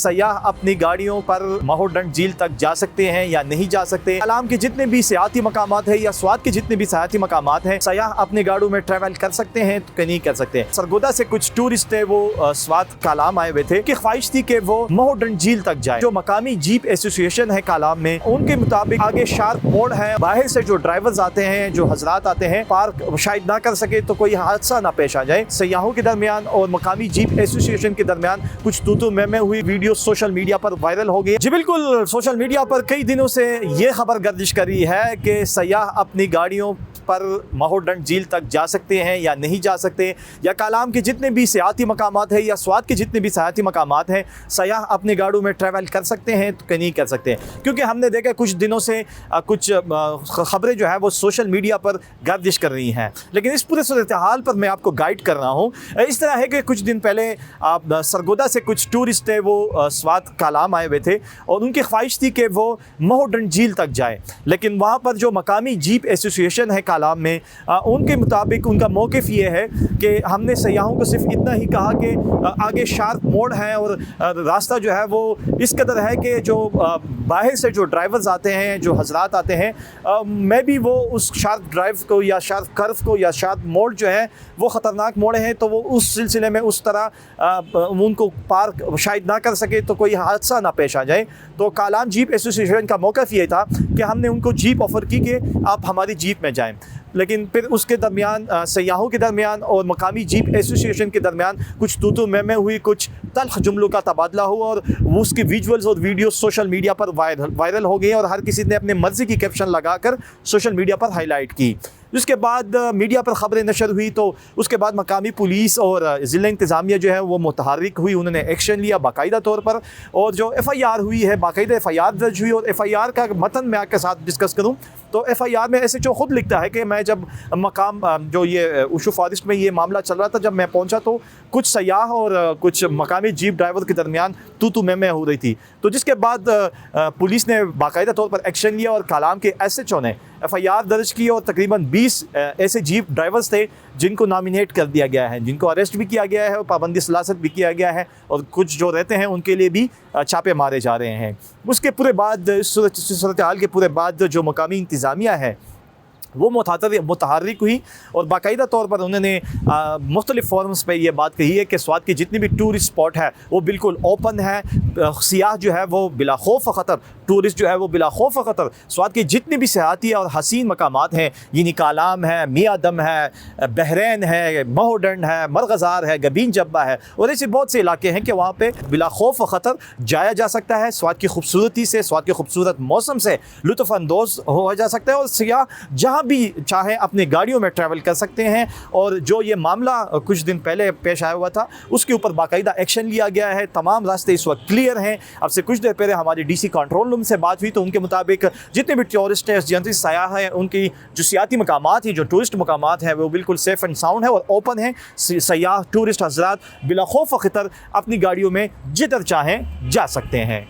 सयाह अपनी गाड़ियों पर महोदंड झील तक जा सकते हैं या नहीं जा सकते। कलाम के जितने भी सियाती मकामात है या स्वात के जितने भी सियाती मकामात हैं, सयाह अपनी गाड़ियों में ट्रैवल कर सकते हैं तो नहीं कर सकते। सरगोदा से कुछ टूरिस्ट थे, वो स्वात कालाम आए हुए थे कि ख्वाहिश थी कि वो महोदंड झील तक जाए। जो मकामी जीप एसोसिएशन है कालाम में, उनके मुताबिक आगे शार्प मोड़ है, बाहर से जो ड्राइवर्स आते हैं, जो हजरात आते हैं, पार्क शायद ना कर सके तो कोई हादसा ना पेश आ जाए। सयाहों के दरमियान और मकामी जीप एसोसिएशन के दरमियान कुछ तू में हुई वीडियो सोशल मीडिया पर वायरल हो गई। जी बिल्कुल, सोशल मीडिया पर कई दिनों से ये खबर गर्दिश कर रही है कि सयाह अपनी गाड़ियों पर महोदंड झील तक जा सकते हैं या नहीं जा सकते, या कालाम के जितने भी सियाती मकामात हैं या स्वात के जितने भी सियाती मकामात हैं, सयाह अपनी गाड़ियों में ट्रैवल कर सकते हैं तो नहीं कर सकते। क्योंकि हमने देखा कुछ दिनों से कुछ खबरें जो है वो सोशल मीडिया पर गर्दिश कर रही हैं, लेकिन इस पूरे सूरत हाल पर मैं आपको गाइड कर रहा हूँ। इस तरह है कि कुछ दिन पहले सरगोदा से कुछ टूरिस्ट थे, वो स्वात कालाम आए हुए थे और उनकी ख्वाहिश थी कि वो महोदंड झील तक जाए। लेकिन वहाँ पर जो मकामी जीप एसोसिएशन है कालाम में, उनके मुताबिक उनका मौक़िफ़ ये है कि हमने सयाहों को सिर्फ इतना ही कहा कि आगे शार्प मोड़ है और रास्ता जो है वो इस कदर है कि जो बाहर से जो ड्राइवर्स आते हैं, जो हजरात आते हैं, मैं भी वो उस शार्प ड्राइव को या शार्प कर्व को या शार्प मोड़ जो है वो ख़तरनाक मोड़ हैं, तो वो उस सिलसिले में उस तरह उनको पार्क शायद ना कर सके तो कोई हादसा ना पेश आ जाए। तो कालाम जीप एसोसिएशन का मौक़िफ़ ये था कि हमने उनको जीप ऑफ़र की कि आप हमारी जीप में जाएं। लेकिन फिर उसके दरमियान सयाहों के दरमियान और मकामी जीप एसोसिएशन के दरमियान कुछ तू में हुई, कुछ तल्ख़ जुमलों का तबादला हुआ और उसकी विजुअल्स और वीडियो सोशल मीडिया पर वायरल हो गए और हर किसी ने अपने मर्ज़ी की कैप्शन लगाकर सोशल मीडिया पर हाईलाइट की। उसके बाद मीडिया पर ख़बरें नशर हुई तो उसके बाद मकामी पुलिस और ज़िला इंतज़ामिया जो है वो मुतहर्रिक हुई, उन्होंने एक्शन लिया बाकायदा तौर पर, और जो FIR हुई है, बाकायदा FIR दर्ज हुई। और FIR का मतन मैं आपके साथ डिस्कस करूँ तो FIR में SHO खुद लिखता है कि मैं जब मकाम जो ये उशू फॉरेस्ट में ये मामला चल रहा था, जब मैं पहुंचा तो कुछ सयाह और कुछ मकामी जीप ड्राइवर के दरमियान तू में हो रही थी। तो जिसके बाद पुलिस ने बाकायदा तौर पर एक्शन लिया और कालाम के SHO ने FIR दर्ज की और तकरीबन 20 ऐसे जीप ड्राइवर्स थे जिनको नॉमिनेट कर दिया गया है, जिनको अरेस्ट भी किया गया है और पाबंदी सलासत भी किया गया है, और कुछ जो रहते हैं उनके लिए भी छापे मारे जा रहे हैं। उसके पूरे बाद सूरत हाल के पूरे बाद जो मकामी इंतज़ामिया है वो मुतहर्रिक हुई और बाकायदा तौर पर उन्होंने मुख्तलिफ़ फोरम्स पे ये बात कही है कि स्वात की जितनी भी टूरिस्ट स्पॉट है वो बिल्कुल ओपन है। सियाह जो है वो बिला खौफ ख़तर, टूरिस्ट जो है वो बिला खौफ ख़तर स्वात की जितनी भी सियाती और हसीन मकामात हैं, यानी कालाम है, मियादम है, बहरैन है, महोदंड है, मरगज़ार है, गबीन जब्बा है, और ऐसे बहुत से इलाके हैं कि वहाँ पे बिला खौफ ख़तर जाया जा सकता है। स्वात की खूबसूरती से, स्वात के खूबसूरत मौसम से लुत्फ़ अंदोज़ हो जा सकता है और सियाह जहाँ भी चाहे अपनी गाड़ियों में ट्रैवल कर सकते हैं। और जो ये मामला कुछ दिन पहले पेश आया हुआ था उसके ऊपर बाकायदा एक्शन लिया गया है। तमाम रास्ते इस वक्त क्लियर हैं। अब से कुछ देर पहले हमारी DC कंट्रोल रूम से बात हुई तो उनके मुताबिक जितने भी टूरिस्ट हैं, जितने सयाह हैं, उनकी जो सियाती मकामात हैं, जो टूरिस्ट मकामात हैं, वो बिल्कुल सेफ़ एंड साउंड है और ओपन है। सयाह टूरिस्ट हज़रात बिला खौफ व ख़तर अपनी गाड़ियों में जिधर चाहें जा सकते हैं।